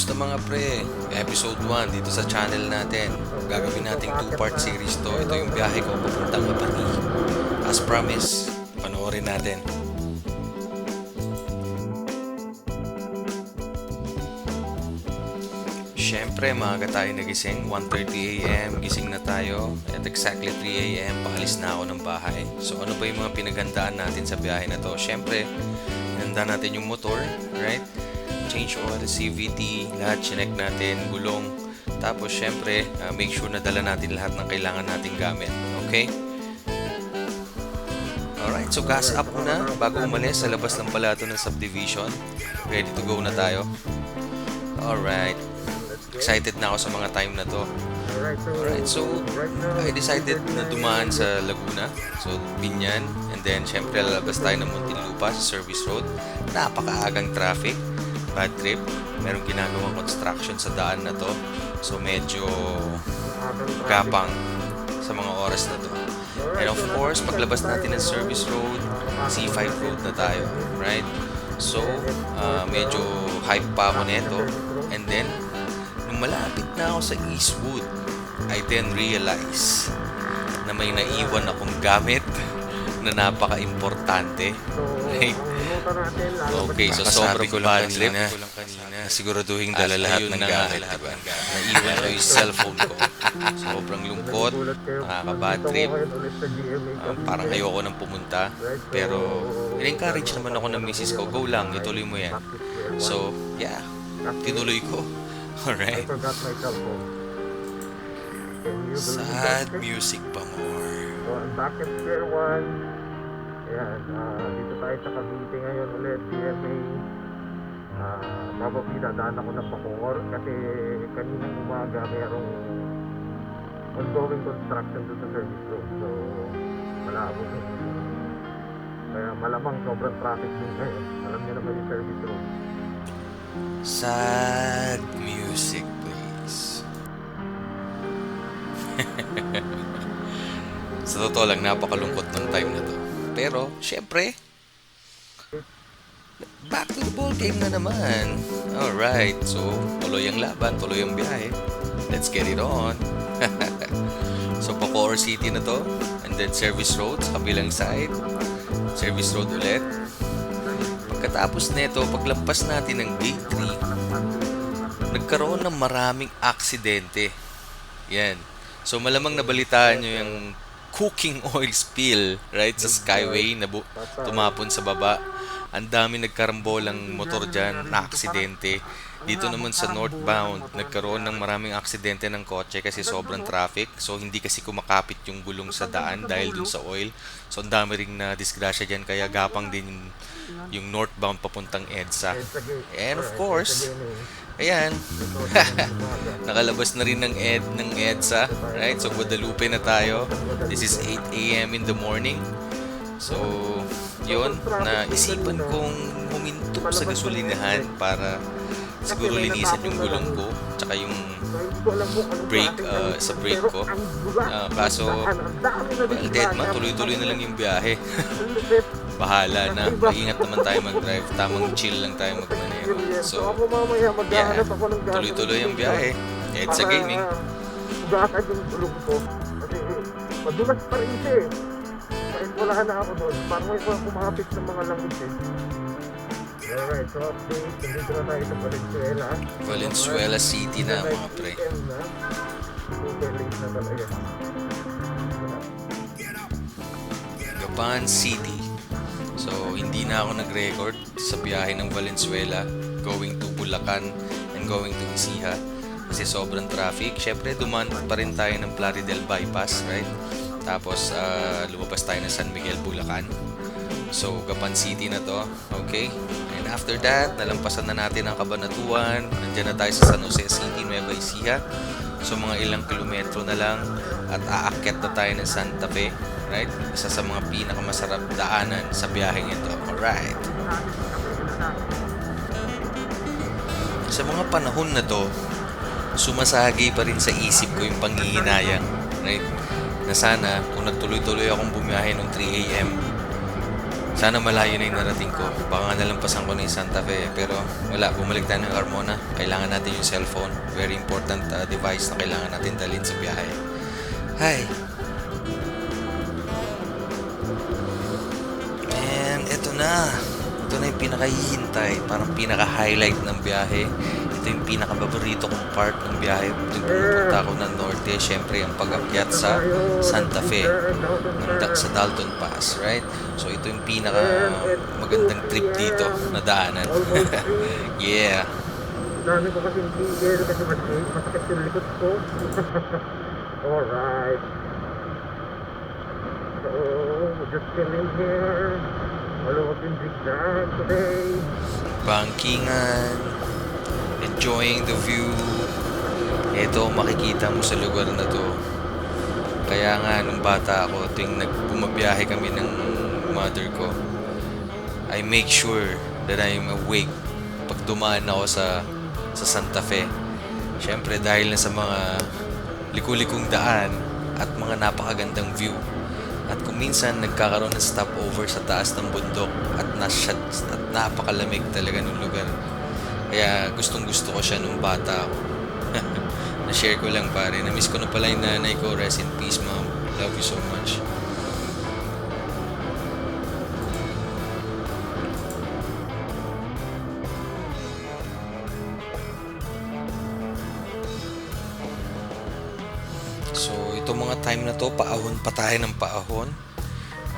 Kamusta mga pre? Episode 1 dito sa channel natin. Gagawin nating 2-part series to. Ito yung biyahe ko papuntang Mabani. As promised, panoorin natin. Siyempre, maaga tayo nagising. 1:30 AM, gising na tayo. At exactly 3 AM, paalis na ako ng bahay. So ano ba yung mga pinaghandaan natin sa biyahe na to? Siyempre, hinanda natin yung motor, right? Change oil, CVT, lahat chinek natin, gulong. Tapos syempre, make sure na dala natin lahat ng kailangan nating gamit. Okay? Alright, so gas up muna bago umalis sa labas ng palato ng subdivision. Ready to go na tayo. Alright. Excited na ako sa mga time na to. Alright, so I decided na dumaan sa Laguna. So, Binyan. And then, syempre, lalabas tayo ng Muntinlupa sa service road. Napakaagang traffic. Bad trip. Merong ginagawang construction sa daan na to. So medyo gapang sa mga oras na to. And of course, paglabas natin ng service road, C5 road na tayo. Right? So, medyo hype pa ako neto. And then, nung malapit na ako sa Eastwood, I then realize na may naiwan akong gamit na napaka-importante. Right? Okay, so sobrang bad trip. Siguraduhin dala lahat ng gamit, diba? Naiwan ko yung cellphone ko. Sobrang lungkot, nakaka-bad trip. Parang ayoko nang pumunta. Pero, in-encourage naman ako ng misis ko, go lang, ituloy mo yan. So, yeah, tinuloy ko. Alright. Sad music pa more. So, I'm back at Square One. Ayan, dito tayo sa Cavite ngayon ulit, GMA. Probably dadaan ako ng Bacoor kasi kaninang umaga merong ongoing construction doon sa service road. So, malabo din. Kaya malamang sobrang traffic din ngayon. Alam niyo naman yung service road. Sad music, please. Sa totoo lang, napakalungkot ng time na to. Pero, syempre, back to the ball game na naman. Alright, so, tuloy ang laban, tuloy ang biyahe. Let's get it on. So, Bacoor City na to. And then, service road sa kabilang side. Service road ulit. Pagkatapos nito, paglampas natin ng gate 3, nagkaroon ng maraming aksidente. Yan. So, malamang nabalitaan nyo yung cooking oil spill, right? Sa Skyway na tumapon sa baba. Ang dami nagkarambolang motor dyan na aksidente. Dito naman sa northbound, nagkaroon ng maraming aksidente ng kotse kasi sobrang traffic. So, hindi kasi kumakapit yung gulong sa daan dahil dun sa oil. So, ang dami ring na disgrasya dyan. Kaya gapang din yung northbound papuntang EDSA. And of course, ayan, nakalabas na rin ng EDSA, right? So, Guadalupe na tayo. This is 8 AM in the morning. So, yun, naisipan kong huminto sa gasolinahan para siguro linisan yung gulong ko tsaka yung brake sa brake ko. Kaso, well, dead man, tuloy-tuloy na lang yung biyahe. Bahala na. Mag-ingat naman tayo mag-drive. Tamang chill lang tayo magmaneho. So, yeah, tuloy-tuloy ang biyahe. It's a gaming. Ugasan yung tulog ko. Kasi madulas pa rin siya eh. Kahit wala na ako doon. Parang may kumapit ng mga langit eh. Alright, so update. Nandito na tayo sa Valenzuela. Valenzuela City na mga pre. Super late na talaga. Gapan City. So, hindi na ako nag-record sa biyahe ng Valenzuela going to Bulacan and going to Ecija kasi sobrang traffic. Syempre, dumaan pa rin tayo ng Plaridel Bypass, right? Tapos, lumabas tayo ng San Miguel, Bulacan. So, Gapan City na to. Okay? And after that, nalampasan na natin ang Cabanatuan. Nandiyan na tayo sa San Jose City, Nueva Ecija. So, mga ilang kilometro na lang at aakyat na tayo ng Santa Fe. Right? Isa sa mga pinakamasarap daanan sa biyaheng ito. Alright. Sa mga panahon na to, sumasagi pa rin sa isip ko yung panghihinayang. Right? Na sana, kung nagtuloy-tuloy akong bumiyahe noong 3 AM, Sana malayo na yung narating ko. Baka nga nalampasan ko na yung Santa Fe. Pero wala, bumalik tayo ng Carmona. Kailangan natin yung cellphone. Very important device na kailangan natin dalhin sa biyahe. Hi! And eto na. Ito na yung pinakahihintay. Parang pinaka-highlight ng biyahe. Ito yung pinaka-paborito kong part ng biyahe. Yung pumunta ako ng Norte. Siyempre, ang pag-akyat sa Santa Fe. Sa Dalton Pass, right? So, ito yung pinaka-magandang trip dito na daanan. Yeah. Dami ko kasi tigil kasi masakit yung likod ko. Alright. So, just chilling here. Maluwag yung zigzag today. Bankingan. Enjoying the view. Ito, makikita mo sa lugar na to. Kaya nga, nung bata ako, tuwing bumabiyahe kami ng mother ko, I make sure that I'm awake pag dumaan ako sa Santa Fe. Siyempre, dahil na sa mga liku-likong daan at mga napakagandang view. At kung minsan nagkakaroon ng stopover sa taas ng bundok at napakalamig talaga ng lugar. Kaya gustong-gusto ko siya nung bata ako. Na-share ko lang pare. Na-miss ko na pala yung nanay ko. Rest in peace, mom. Love you so much. So, itong mga time na to, paahon pa tayo ng paahon.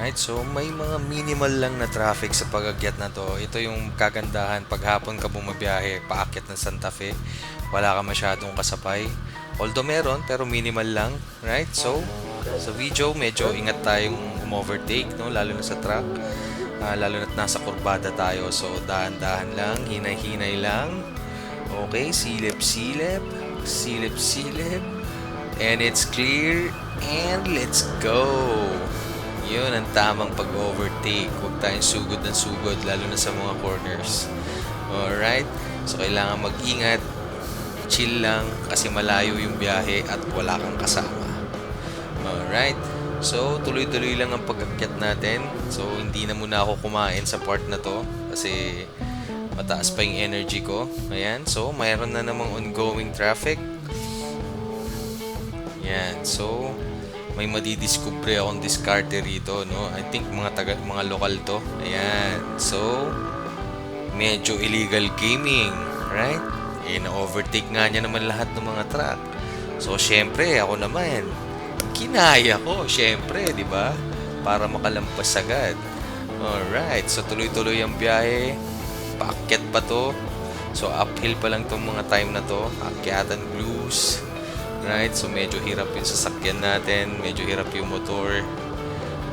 Right? So, may mga minimal lang na traffic sa pag-akyat na to. Ito yung kagandahan. Pag hapon ka bumabiyahe, paakyat ng Santa Fe, wala ka masyadong kasabay. Although meron, pero minimal lang. Right? So, sa video, medyo ingat tayong overtake, no? Lalo na sa truck. Lalo na't nasa kurbada tayo. So, dahan-dahan lang, hinay-hinay lang. Okay, silip-silip. Silip-silip. And it's clear. And let's go! Yun ang tamang pag-overtake. Huwag tayong sugod ng sugod, lalo na sa mga corners. Alright? So, kailangan mag-ingat. Chill lang kasi malayo yung biyahe at wala kang kasama. Alright? So, tuloy-tuloy lang ang pag-akyat natin. So, hindi na muna ako kumain sa part na to kasi mataas pa yung energy ko. Ayan. So, mayroon na namang ongoing traffic. Yan. So, may madidiscover akong diskarte rito, no? I think mga lokal to. Ayan. So, medyo illegal gaming, right? Na-overtake nga niya naman lahat ng mga truck. So, syempre, ako naman, kinaya ko, syempre, di ba? Para makalampas agad. Alright. So, tuloy-tuloy ang biyahe. Paakyat pa to. So, uphill pa lang tong mga time na to. Akyatan blues. Right? So, medyo hirap yung sasakyan natin. Medyo hirap yung motor.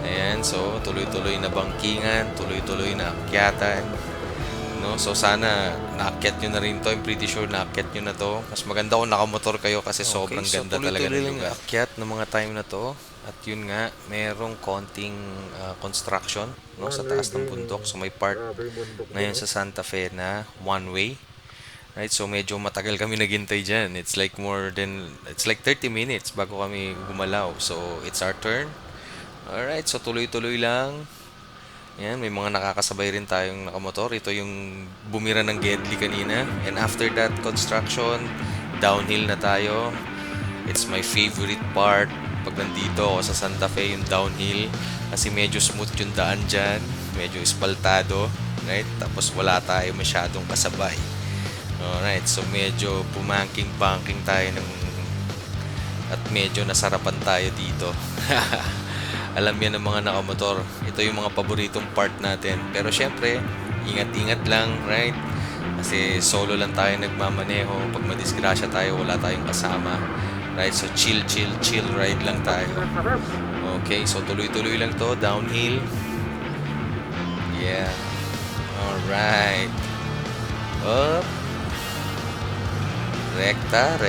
Ayan. So, tuloy-tuloy na bangkingan. Tuloy-tuloy na akyatan. No? So, sana naakyat nyo na rin to. I'm pretty sure naakyat nyo na to. Mas maganda kung nakamotor kayo kasi sobrang ganda talaga ng lugar. Akyat ng mga time na to. At yun nga, merong konting construction, no? Sa taas ng bundok. So, may part ngayon sa Santa Fe na one way. Right, so medyo matagal kami naghintay dyan. It's like 30 minutes bago kami gumalaw. So, it's our turn. Alright, so tuloy-tuloy lang. Yan, may mga nakakasabay rin tayong nakamotor. Ito yung bumira ng Gedli kanina. And after that construction, downhill na tayo. It's my favorite part. Pag nandito ako sa Santa Fe, yung downhill. Kasi medyo smooth yung daan dyan. Medyo espaltado. Right? Tapos wala tayo masyadong kasabay. Alright, so medyo pumanking-banking tayo at medyo nasarapan tayo dito. Alam yan ng mga nakamotor. Ito yung mga paboritong part natin. Pero syempre, ingat-ingat lang, right? Kasi solo lang tayo nagmamaneho. Pag madisgrasya tayo, wala tayong kasama. Right, so chill ride lang tayo. Okay, so tuloy-tuloy lang to, downhill. Yeah. Alright. Up. Rekta.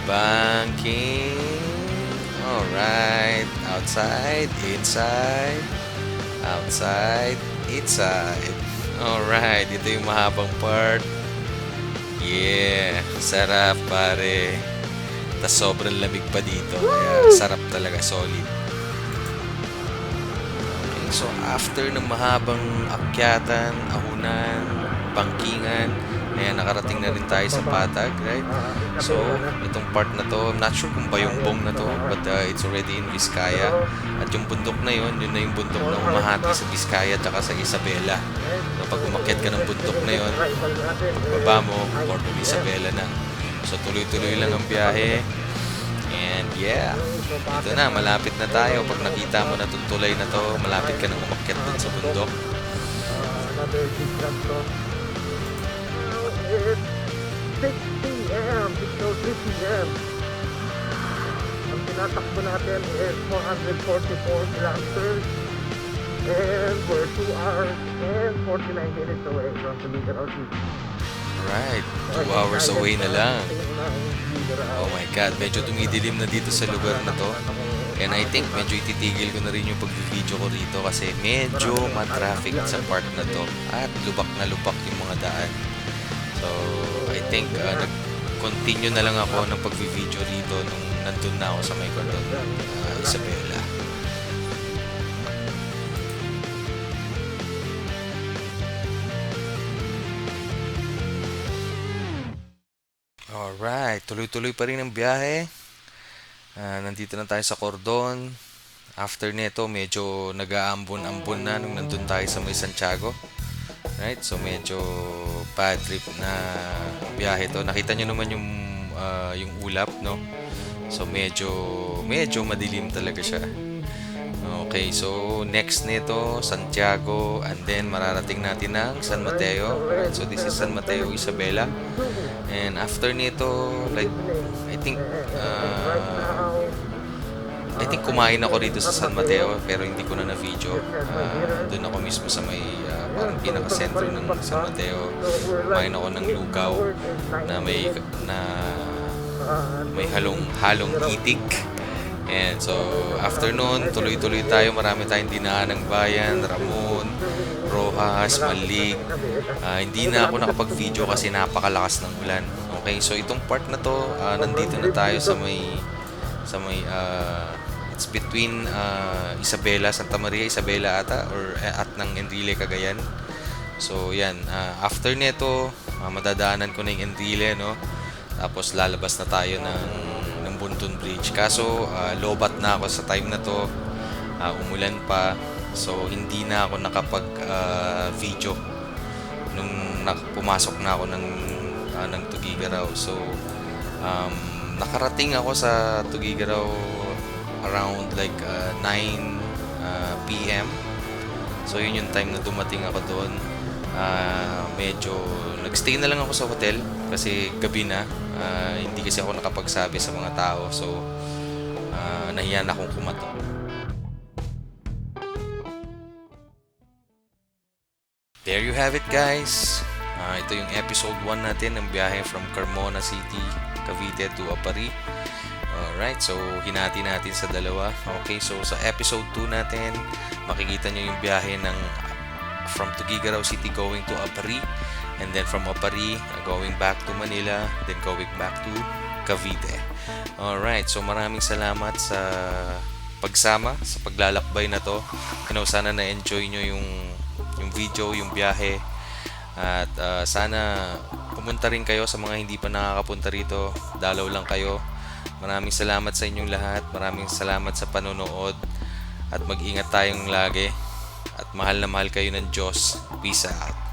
Banking. Alright. Outside, inside. Outside, inside. Alright. Ito yung mahabang part. Yeah. Sarap, pare. Tas sobrang lamig pa dito. Kaya sarap talaga, solid. so after ng mahabang akyatan, ahunan, bangkingan, ayan, nakarating na rin tayo sa Patag, right? So, itong part na to, I'm not sure kung Bayongbong na to, but it's already in Vizcaya. At yung bundok na yun na yung bundok na humahati sa Vizcaya at saka sa Isabela. So, pag umakyat ka ng bundok na yun, baba mo, Port of Isabela na. So, tuloy-tuloy lang ang biyahe. And yeah, ito na, malapit na tayo. Pag nakita mo na itong tulay na to, malapit ka nang umakyat dun sa bundok. Another big jump to. It's 6 p.m. It's now 3 p.m. Ang tinatakbo natin is 444 kilometers. And we're 2 hours and 49 minutes away from the Tuguegarao City. Alright, 2 hours away na lang. Oh my God, medyo tumidilim na dito sa lugar na to. And I think medyo ititigil ko na rin yung pag-video ko rito kasi medyo matraffic sa part na to. At lubak na lubak yung mga daan. So, I think nag-continue na lang ako ng pag-video rito nung nandun na ako sa may Cordon, Isabela. Alright, tuloy-tuloy pa rin ang biyahe. Nandito na tayo sa Cordon. After nito, medyo nag-aambon-ambon na nung nandun tayo sa may Santiago. Right? So, medyo bad trip na biyahe to. Nakita nyo naman yung ulap, no? So, medyo madilim talaga siya. Okay, so next nito, Santiago, and then mararating natin ng San Mateo. Right? So, this is San Mateo, Isabela. And after nito, like, I think kumain ako dito sa San Mateo pero hindi ko na na-video. Doon ako mismo sa may parang pinaka-sentro ng San Mateo. Kumain ako ng lugaw na may halong itik. And so, after nun, tuloy-tuloy tayo. Marami tayong dinaan ng bayan, Ramon, Rojas, Malig. Hindi na ako nakapag-video kasi napakalakas ng ulan. Okay, so itong part na to, nandito na tayo sa may it's between Isabela, Santa Maria, Isabela ata, or at ng Enrile, Cagayan. So, yan. After nito, madadaanan ko na yung Enrile, no? Tapos, lalabas na tayo ng Buntun Bridge. Kaso, lobat na ako sa time na to. Umulan pa. So, hindi na ako nakapag-video nung pumasok na ako ng Tuguegarao. So, nakarating ako sa Tuguegarao around like 9 p.m. So, yun yung time na dumating ako doon. Medyo nagstay na lang ako sa hotel kasi gabi na. Hindi kasi ako nakapagsabi sa mga tao. So, nahiya na akong kumato. There you have it, guys. Ito yung episode 1 natin ng biyahe from Carmona City, Cavite to Apari. Alright, so hinati natin sa dalawa. Okay, so sa episode 2 natin, makikita nyo yung biyahe from Tuguegarao City going to Apari. And then from Apari, going back to Manila, then going back to Cavite. Alright, so maraming salamat sa pagsama, sa paglalakbay na to. Sana na-enjoy nyo yung video, yung biyahe. At sana pumunta rin kayo sa mga hindi pa nakakapunta rito. Dalaw lang kayo. Maraming salamat sa inyong lahat. Maraming salamat sa panonood. At mag-ingat tayong lagi. At mahal na mahal kayo ng Diyos. Peace out.